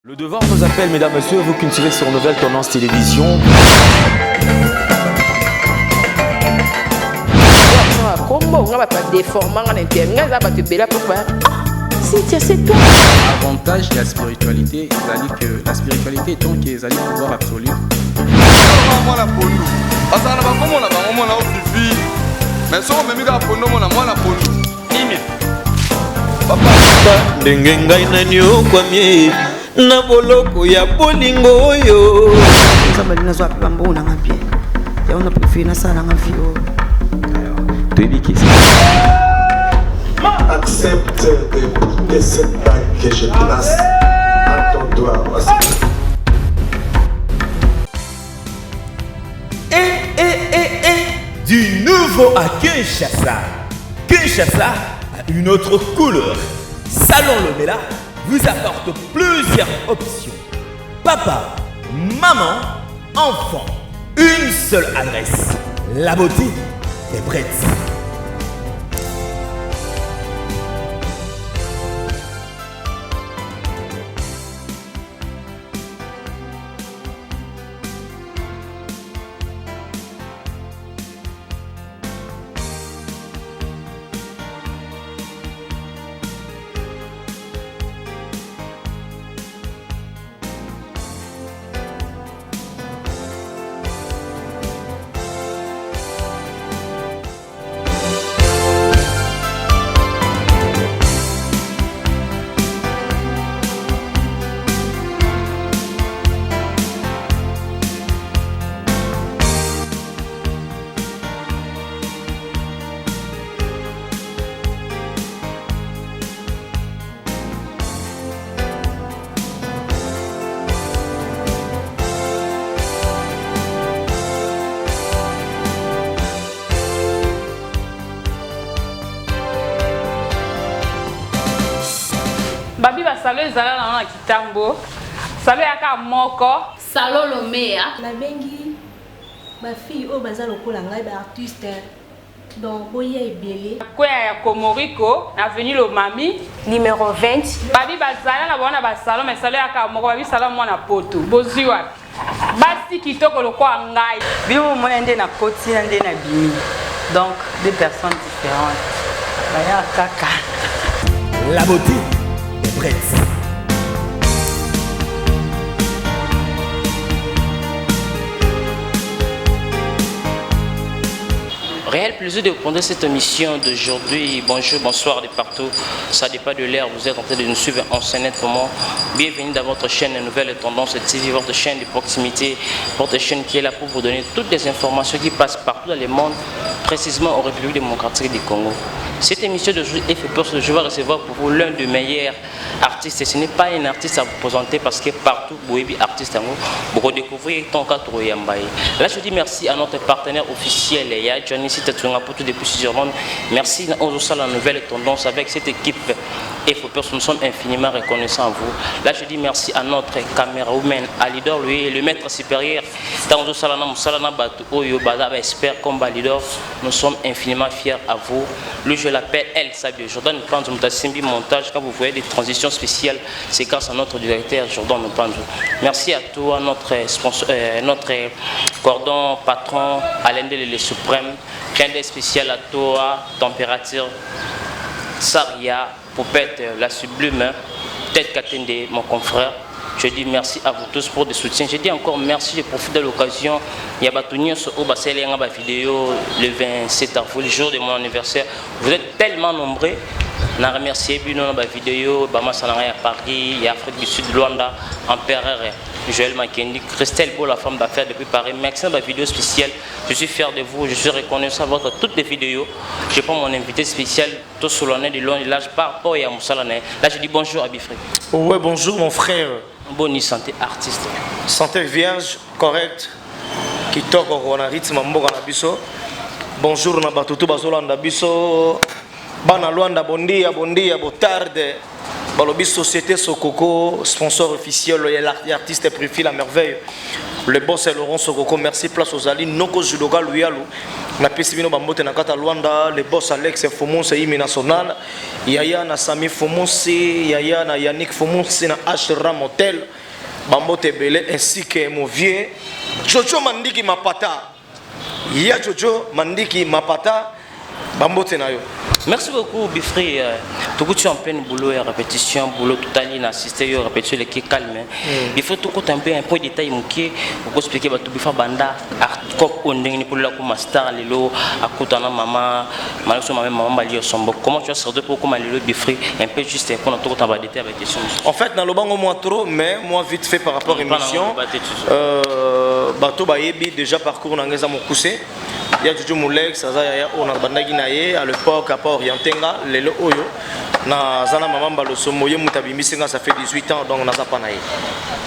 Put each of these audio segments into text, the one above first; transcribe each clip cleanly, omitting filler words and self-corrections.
Le devoir nous appelle, mesdames, messieurs, vous qui nous suivez sur Nouvelle Tendance Télévision. Avantage de la spiritualité, c'est que la spiritualité est donc qu'ils allaient pouvoir absolu. ndenge ngai nani okwamie na boloko ya bolingo oyo nzambe nazwa pe bambo nanga bien ya on a préféré na sala nga vie accepte de cette bague que je place à ton doigt. Du nouveau à Kinshasa. Kinshasa a une autre couleur. Salon Lomela vous apporte plusieurs options. Papa, maman, enfant. Une seule adresse. La beauté est prête. Babi ba salo ezala na kitambo. Salo yaka moko. Salon Lomea. La bengi ma fille au bazar lokola ngai ba artiste. Donc boya ebele. Kwa ya Komoriko, avenue Lomami, Numéro 20. Babi bazala na bona ba salo mais salo yaka moko babi salo mona poto. Boziwa. Basi kitoko lokwa ngai. Bino mona ndé na koti na ndé na bimi. Donc deux personnes différentes. Baya kaka. La beauté est prête. Réel plaisir de prendre cette émission d'aujourd'hui. Bonjour, bonsoir de partout. Ça dépend de l'heure. Vous êtes en train de nous suivre en moment. Bienvenue dans votre chaîne Nouvelle Tendance TV, votre chaîne de proximité, votre chaîne qui est là pour vous donner toutes les informations qui passent partout dans le monde, précisément en République démocratique du Congo. Cette émission d'aujourd'hui est fait pour ce que je vais recevoir pour vous l'un des meilleurs artistes. Ce n'est pas un artiste à vous présenter parce que partout, vous êtes artiste, vous redécouvrez ton cas. Là, je dis merci à notre partenaire officiel, Johnny Sitatunga, pour tout depuis plusieurs mondes. Merci à la Nouvelle Tendance avec cette équipe. Et nous sommes infiniment reconnaissants à vous. Là, je dis merci à notre caméraman, Alidor, lui, le maître supérieur. Nous sommes infiniment fiers à vous. Lui, je l'appelle El Sabio. Jordan Mpanzu, Mutasimbi Montage. Quand vous voyez des transitions spéciales, c'est grâce à notre directeur Jordan Mpanzu. Merci à toi, notre sponsor, notre cordon patron, Alain le Suprême. Clin d'œil spécial à toi, Température, Saria, Poupette, la sublime, Tête Katende, mon confrère. Je dis merci à vous tous pour des soutiens. Je dis encore merci, je profite de l'occasion. Il y a Batounios au Bassel et ma vidéo le 27 avril, le jour de mon anniversaire. Vous êtes tellement nombreux. On a remercié Bino dans la vidéo, Bama Salanga à Paris, il y a Afrique du Sud, Luanda, Empereur, Joël Makendi, Christelle Beau, la femme d'affaires depuis Paris. Merci pour la vidéo spéciale. Je suis fier de vous, je suis reconnaissant à votre toutes les vidéos. Je prends mon invité spécial, tout sur l'année de long et large, par rapport à Moussalane. Là, je dis bonjour à Bifré. Ouais, bonjour mon frère. Bonne santé artiste. Santé vierge, correct. Qui toque au rythme mboka na biso. Bonjour na batutu bazolanda biso. Bana Luanda bondia botarde. Balobi Société Sokoko, sponsor officiel, l'artiste préféré la merveille. Le boss est Laurent Sokoko, merci place aux alliés. Noko Judoga Luyalu. na pesi bino bambote na kata Luanda, le boss Alex Fomonse Imi National, Yaya na Sami Fomonse, Yaya na Yannick Fomonse na Ashram Hotel, bambote belé ainsi que mon vieux Jojo Mandiki Mapata. Ya Jojo Mandiki Mapata, bambote na yo. Merci beaucoup, Bifri. Tout tu en plein boulot et répétition, boulot tout à l'heure, assister à répétition, les qui calme. Bifri, tout un peu un point de détail, mouké, pour expliquer, bah, tout Bifra Banda, Artkop, Ondeng, pour la comme star, Lilo, à Koutana, maman, maman, Malie, Sombo. Comment tu as sorti pour comment Lilo, Bifri, un peu juste pour notre temps de détail avec question. En fait, dans le banc, moi trop, mais moi vite fait par rapport à l'émission, Bato Bayebi, déjà parcours dans les Amokoussé. Il y a Jojo Moulex, on a Bandagi Naye, à l'époque, à part Orientenga, Lelo Oyo, na Zana Mamamba, le Somoye Moutabi Missinga, ça fait 18 ans, donc on a Zapanaye.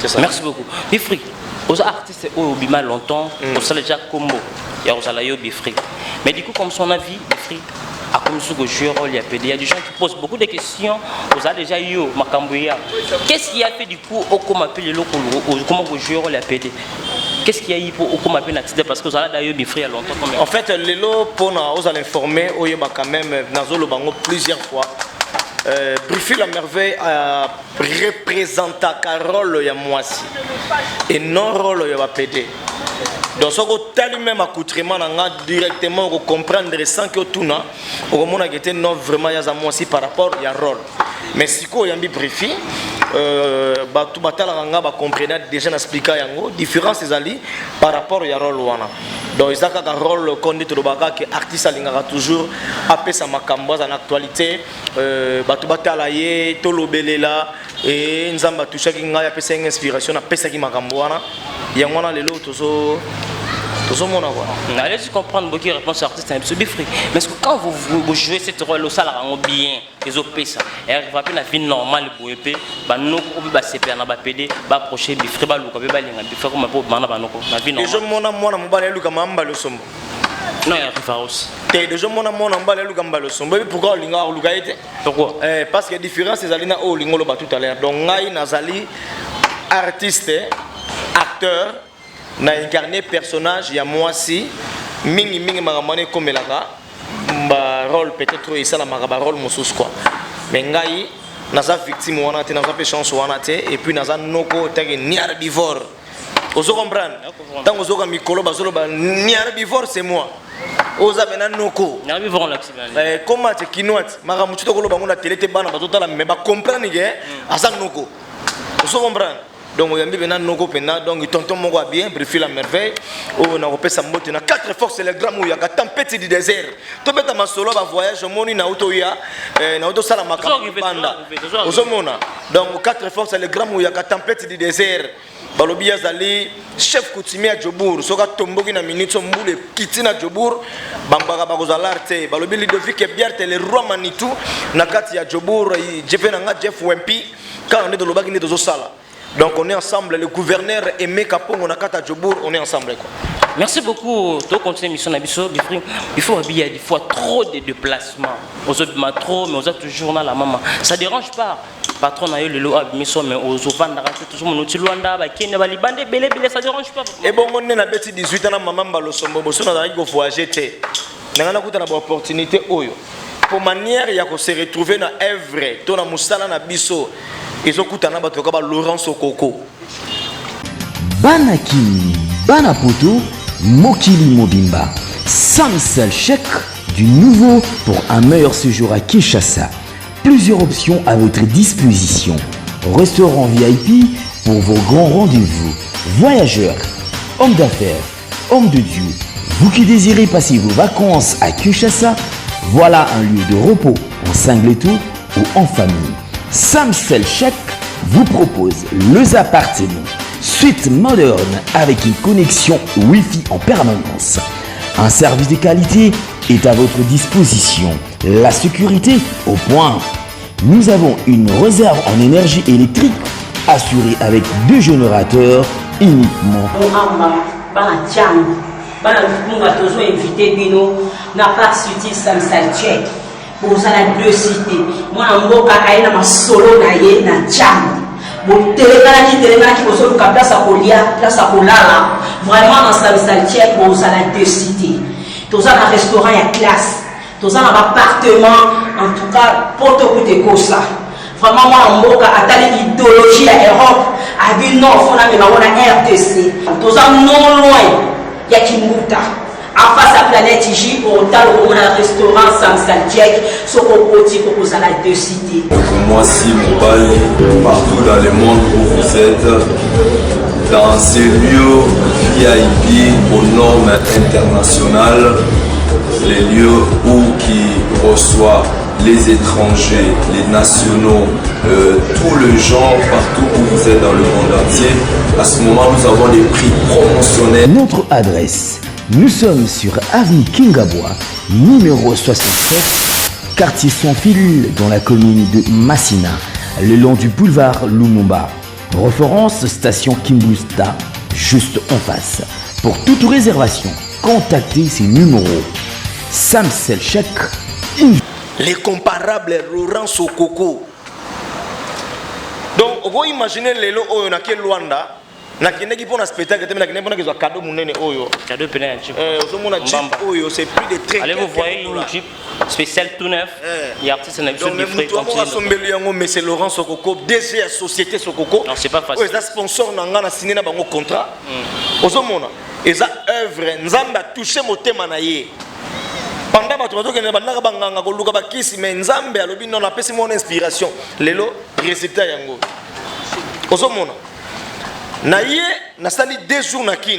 C'est ça. Merci beaucoup. Bifri, aux artistes, au Bima longtemps, au Salaja Combo, il y a aux Alayo Bifri. Mais du coup, comme son avis, Bifri, à comme ce que je il y a des gens qui posent beaucoup de questions aux déjà yo Makambouya. Qu'est-ce qui a fait du coup au comment appeler le comment vous jouez la PD? Qu'est-ce qu'il y a eu pour comment appeler l'accident parce que vous allez d'ailleurs Bifri à longtemps. En fait, Lelo pour nous informer, on y a quand même Nazolo Bango plusieurs fois. Brifi la merveille a représenté Carole Yamoisi et non rôle ya PD. Donc, si vous avez même accoutrement directement, vous comprendre sans que tout n'a, vous avez non vraiment aussi par rapport à rôle. Mais si vous avez briefé, tout va comprendre déjà expliqué la différence par rapport à rôle. Donc, il y a un rôle qu'on dit que l'artiste a toujours appelé sa makambo en actualité. Tout va être là et nous avons touché une inspiration à pesa qui makambo. Il y a un autre allez-y comprendre beaucoup de réponses artistes un peu Bifri. Mais est-ce que quand vous jouez cette rôle, ça la rend bien, les OP ça, et arrive à la vie normale pour épée, nous on va se faire na PD, va approcher Bifri, va Luka, va linga Bifri comme pour mana banoko, la vie normale. Déjà mon mobile Luka mamba le sombo. Non, il y a référence. Déjà mon mobile Luka mamba le sombo. Pourquoi linga Luka était? Pourquoi? Parce que la différence c'est alina au lingo ba tout à l'heure. Donc ngai nazali artiste, acteur. Na incarné personnage ya moi si mingi maramane comme la ba rôle peut-être et ça la maraba rôle mosus quoi mais ngai naza victime wana te naza pe chance wana te et puis naza noko tagi ni herbivore ozo comprendre tant ozo ka mikolo bazolo ba ni herbivore c'est moi oza bena noko ni herbivore l'accident comment te kinoat maramu tuto kolo bango na télé te bana bazotala mais ba comprendre que asa noko ozo comprendre. Donc, il y a un nouveau pena, donc il tonton mon bien, briefé la merveille. On a repéré sa moto, na 4 forces les grammes où il y a la tempête du désert. Tout le monde solo va voyage, mon na auto ya, na auto sala makabanda. Ozomona. Donc 4 forces les grammes où il y a la tempête du désert. Balobi azali chef coutumier à Djobour, soka tomboki na minute son boule kitina Djobour, bambara bagozalarte, balobi Ludovic Biarte le roi Manitou, na kati ya Djobour, Jeff na Jeff Wempi, quand on est de l'obaki ni de sala. Donc on est ensemble, le gouverneur Aimé Kapong, on a Kata Djobour, on est ensemble. Quoi. Merci beaucoup. Tu continues mission Nabiso, il faut habiller des fois trop de déplacements. On se met trop, mais on a toujours dans la maman. Ça ne dérange pas. Patron a eu le lot à mission, mais aux Ovanda, tout le monde, Luanda, Kenya, Balibande, Bélé, ça ne dérange pas. Et bon, on est à 18 ans, maman, Balosombo, on a voyager. On a une opportunité. Pour manière, il y a se retrouver dans l'œuvre, dans la Moussala, dans Bisso. Ils ont écouté Laurent Sokoko. Banakini, Banapoto, Mokili Mobimba. Samsel chèque du nouveau pour un meilleur séjour à Kinshasa. Plusieurs options à votre disposition. Restaurant VIP pour vos grands rendez-vous. Voyageurs, hommes d'affaires, hommes de Dieu. Vous qui désirez passer vos vacances à Kinshasa, voilà un lieu de repos en singleton ou en famille. Samsel Chèque vous propose les appartements suite moderne avec une connexion Wi-Fi en permanence. Un service de qualité est à votre disposition. La sécurité au point. Nous avons une réserve en énergie électrique assurée avec 2 générateurs uniquement. Pour ça la 2 cités. Moi en mboka kaina masolo na ye na jambo. Bon téléphone qui pose place à colia, place à colala. Vraiment dans sa check pour ça la 2 cités. toza na restaurant ya classe toza na appartement en tout cas poto kote kosa vraiment mwana mboka atali idéologie ya Europe abi non fona me bango na RDC toza non loin ya Kimbuta en face à Planète J au tal au restaurant Samsal Jack soko koti pour kozala deux cités. Moi si Mobali partout dans le monde où vous êtes dans ces lieux VIP aux normes internationales, les lieux où qui reçoivent les étrangers, les nationaux, tout le genre, partout où vous êtes dans le monde entier. À ce moment, nous avons des prix promotionnels. Notre adresse, nous sommes sur avenue Kingabois, numéro 67, quartier sans fil dans la commune de Massina, le long du boulevard Lumumba. Référence station Kimbusta, juste en face. Pour toute réservation, contactez ces numéros. Samsel Check. Les comparables Laurent Sokoko. Donc, vous imaginez les lots où on a quel Luanda. Na kineki pour un spectacle, na kineki pour un cadeau munene oyo. Cadeau plein de Jeep. C'est plus de 30. Allez vous voyez une Jeep spéciale tout neuf. Il y a artiste na biso bifré comme ça. Mais c'est Laurent Sokoko, DG à Société Sokoko. Non, c'est pas facile. Les sponsors n'ont pas signé na bango contrat. Ozomona, eza œuvre nzamba toucher motema na ye. Pendant que tu as banganga banganga koluka bakisi mais nzambe alobi non apesi mon inspiration. Lelo résultat yango. Ozomona. Na ye na sali 2 jours na kin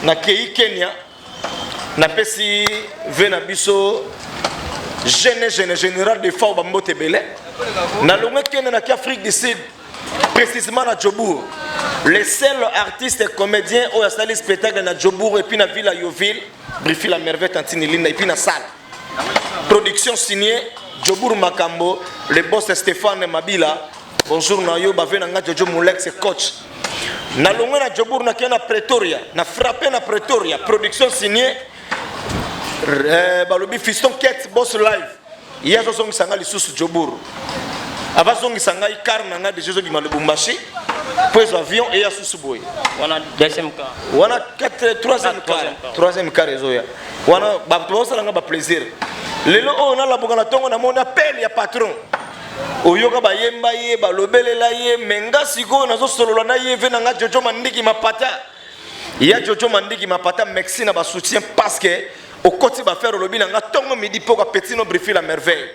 na kei Kenya na pesi vena biso général de Fao Bambote Belé na longue Kenya na Afrique du Sud précisément na Djobour les seuls artistes et comédiens au sali spectacle na Djobour et puis na ville à Yoville Brifi la merveille Tantini Linda et puis na salle production signée Djobour Makambo le boss Stéphane Mabila. Bonjour na yo bavena nga Jojo Molex coach. Na longwe na Djobour na kena Pretoria, na frappé na Pretoria, production signée balobi Fiston Ket Boss Live. Iya zo songi sanga lisusu Djobour. Ava songi sanga ikar na nga de Jezo bima Lubumbashi. Puis avion et ya susu boy. Wana deuxième car. Wana 3e car ezoya. Wana ba to sala nga ba plaisir. Lelo on a la bongana tongo na mona appel ya patron. Oyoka bayemba ye balobelela ye menga siko nazo solola na ye vena nga Jojo Mandiki Mapata. Ya Jojo Mandiki Mapata merci na ba soutien parce que au côté ba faire lobi na nga tongo midi poko petit no brifi la merveille.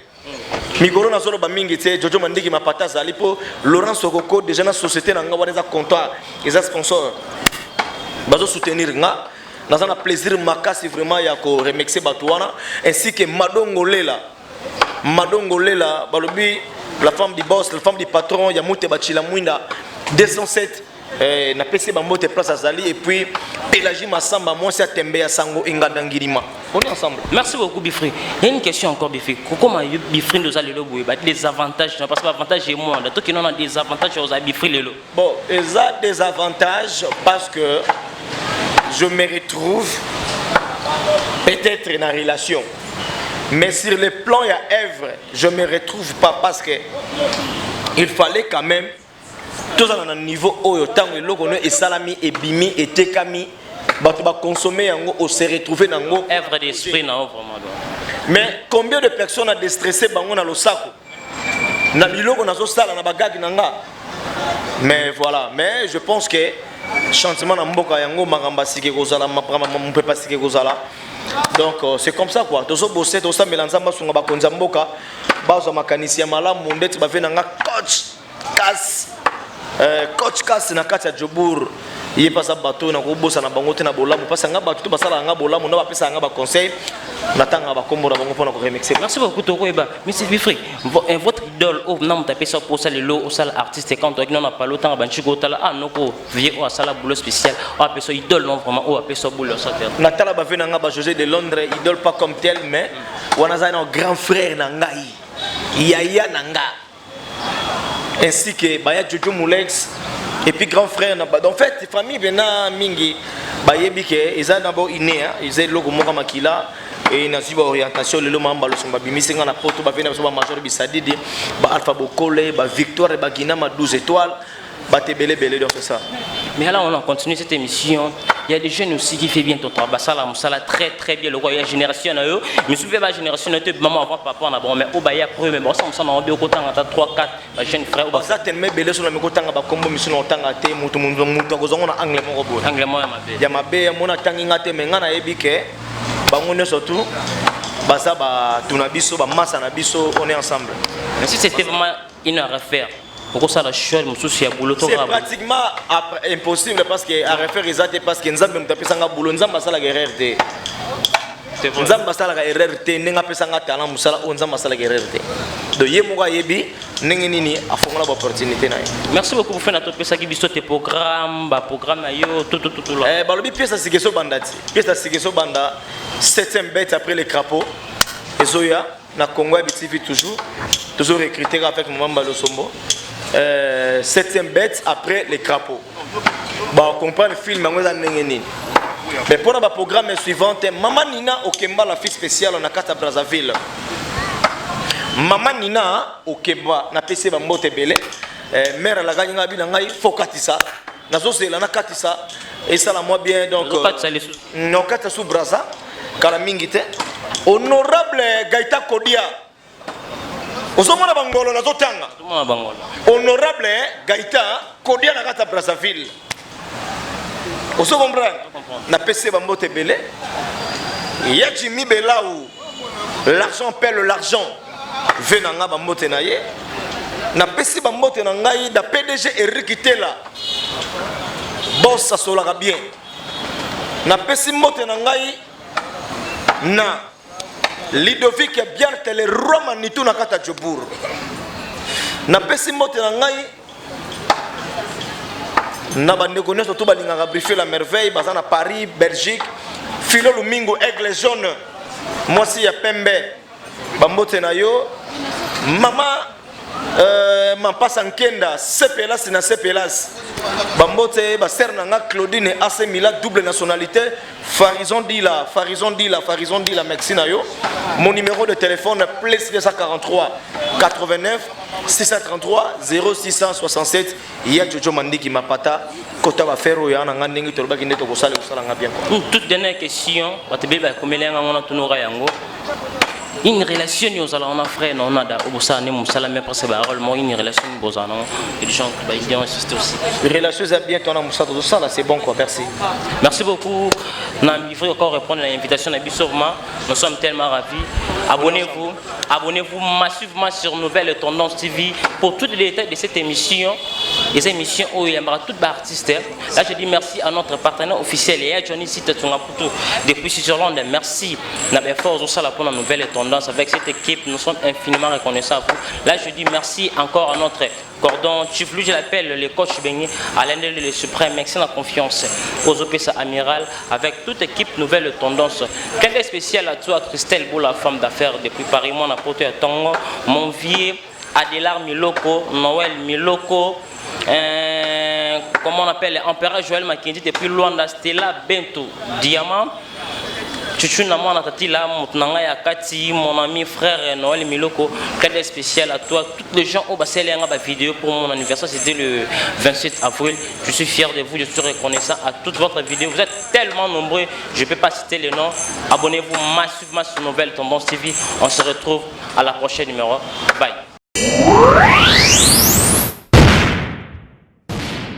Migoro na solo ba mingi te Jojo Mandiki Mapata zalipo Laurent Sokoko déjà na société na nga wana comptoir les sponsors. Bazo soutenir nga na plaisir makasi vraiment ya ko remixer batuana ainsi que Madongo Lela balobi la femme du boss, la femme du patron, ya Moute Bachila Mwinda 207 na PC Bambote place Azali et puis Pélagie Massamba moi c'est Tembe ya Sango Ingadangirima. On est ensemble. Merci beaucoup Bifri. Il y a une question encore Bifri. Comment Bifri nous a le lobo les avantages parce que l'avantage est moi, d'autres qui ont des avantages aux Bifri le lobo. Bon, ils ont des avantages parce que je me retrouve peut-être dans la relation. Mais sur le plan il y a œuvre, je ne me retrouve pas parce que il fallait quand même tout à un niveau où autant le logo et salami et bimi et tekami bah tu vas consommer en gros se retrouver dans gros œuvre d'esprit non vraiment. Mais combien de personnes a déstressé bango na losako na biloko na zo sala na bagagi nanga. Mais voilà, mais je pense que chantiment na mboka yango magamba sike kozala maprama mon peut pas sike kozala. Donc c'est comme ça quoi. Tozo bosser tozo melanzamba sunga bakonza mboka bazo makanisi ya malamu ndeti bavena nga coach Kas na kati ya Djobour il passe à bateau na kobosa na bango te na bolamu pasa nga bateau basala nga bolamu na bapesa nga ba conseil natanga ba kombo na bango pona ko remixer. Merci beaucoup Tokoeba. Monsieur Bifri, votre idole au nom taper ça pour ça les lots au salle artiste quand on a pas longtemps banchiko tala ah noko vie au sala boulot spécial on appelle ça idole non vraiment on appelle ça boulot ça faire. Natala ba vena nga ba José de Londres idole pas comme tel mais wanaza na grand frère na ngai yaya nanga ainsi que Baya Jojo Moulex et puis grand frère en fait famille bena mingi bayebi ke eza d'abord inéa ils est logo moka makila et na ziba orientation le mamba lo somba bimisenga na poto ba vena ba major bisadidi ba alpha bokole ba victoire ba ginama 12 étoiles ba tebele belé donc c'est ça. Mais là on continue cette émission il y a des jeunes aussi qui font bien ton travail. Ça là très très bien. Le roi, il y a génération à eux. Mais si vous faites la génération, maman avant papa on a bon mais au bas il y a premier mais bon ça on a bien autant à 3 4 jeunes frères. Ça tellement belé sur la mikotanga ba kombo mission otanga te mutu kozongo na anglais mo robot. Anglais mo ya mabe. Ya mabe ya mona tanginga te menga na ebike bango ne surtout basa ba tunabiso ba massa na biso on est ensemble. Mais si c'était vraiment une à refaire. Pourquoi ça la chose c'est pratiquement impossible parce que à refaire exactement parce que nzambe mutapesanga boulot nzamba sala guerre te. Nzamba sala guerre te nenga pesanga talent musala nzamba sala guerre te. Donc yemoga yebi ndenge nini afongola ba opportunité na. Merci beaucoup pour faire notre pesa ki biso tes programmes, ba programme ayo tout là. Balobi pièce sikeso bandati. Pièce sikeso banda 7e bête après les crapauds. Ezoya na Congo BTV toujours recruté avec Maman Balosombo. 7e bête après les crapauds. Bah on comprend le film mais pour le programme suivant Maman Nina Okemba la fille spéciale on a carte à Brazzaville. Maman Nina Okemba na PC Bambote Belé mère la gagne ngabi na ngai fokatisa nazo sela na katisa et ça la moi bien donc non kata sous Brazza kala mingite honorable Gaïta Kodia. Osomona bangolo na zotanga. Honorable Gaïta Kodia na kata Brazzaville. Oso comprendre. Na PC Bambote Belé. Ya Jimmy Belaou. L'argent pèle l'argent. Venanga Bambote na ye. Na PC Bambote na ngai da PDG Eric Tela. Boss asolaka bien. Na PC Mbote na ngai na Ludovic Biarte le Roma Nitu na kata Djobour. Na pesi mote na ngai na bandeko nyonso to balingaka briefer la merveille baza na Paris, Belgique, Philo Lumingo Aigle Jaune. Mwasi ya pembe bambote na yo mama Mampasa Nkenda Sepelas na Sepelas bambote ba ser na nga Claudine AC Milan double nationalité Farison Dila merci na yo. Mon numéro de téléphone plus 243 89 633 0667 ya Jojo Mandiki Mapata kota ba fero ya na nga ndingi to ba kinde to kosala nga bien. Toute dernière question batebe ba komelenga ngona tunura yango. Une relation nous allons frère non nada obosa ne musala mais parce que une relation bozana et les gens qui va insister aussi. Relation est bien ton musala tout ça là c'est bon quoi merci. Merci beaucoup. Il faut encore répondre à l'invitation à Bissourma. Nous sommes tellement ravis. Abonnez-vous massivement sur Nouvelle Tendance TV pour tous les détails de cette émission. Les émissions où il y aura toutes les artistes. Là je dis merci à notre partenaire officiel et à Johnny Sita Tungaputo depuis Switzerland. Merci. N'a pas force au sala pour la Nouvelle Tendance. Avec cette équipe, nous sommes infiniment reconnaissants à vous. Là, je dis merci encore à notre cordon chief, lui je l'appelle le coach Bengi, à l'un des suprêmes, merci la confiance aux OPSA Amiral, avec toute équipe Nouvelle Tendance. Quel est spécial à toi, Christelle Bou, la femme d'affaires depuis Paris, mon apôtre à Tongo, mon vieux Adélar Miloko, Noël Miloko, comment on appelle, Empereur Joël Makindi depuis Luanda, Stella Bento, Diamant. Chuchu na mwana tati la mutunanga ya kati mon ami frère Noël Miloko, cadeau spécial à toi, tous les gens au basel nga ba vidéo pour mon anniversaire, c'était le 27 avril. Je suis fier de vous, je suis reconnaissant à toute votre vidéo. Vous êtes tellement nombreux, je peux pas citer les noms. Abonnez-vous massivement sur Nouvelle Tendance TV. On se retrouve à la prochaine numéro. Bye.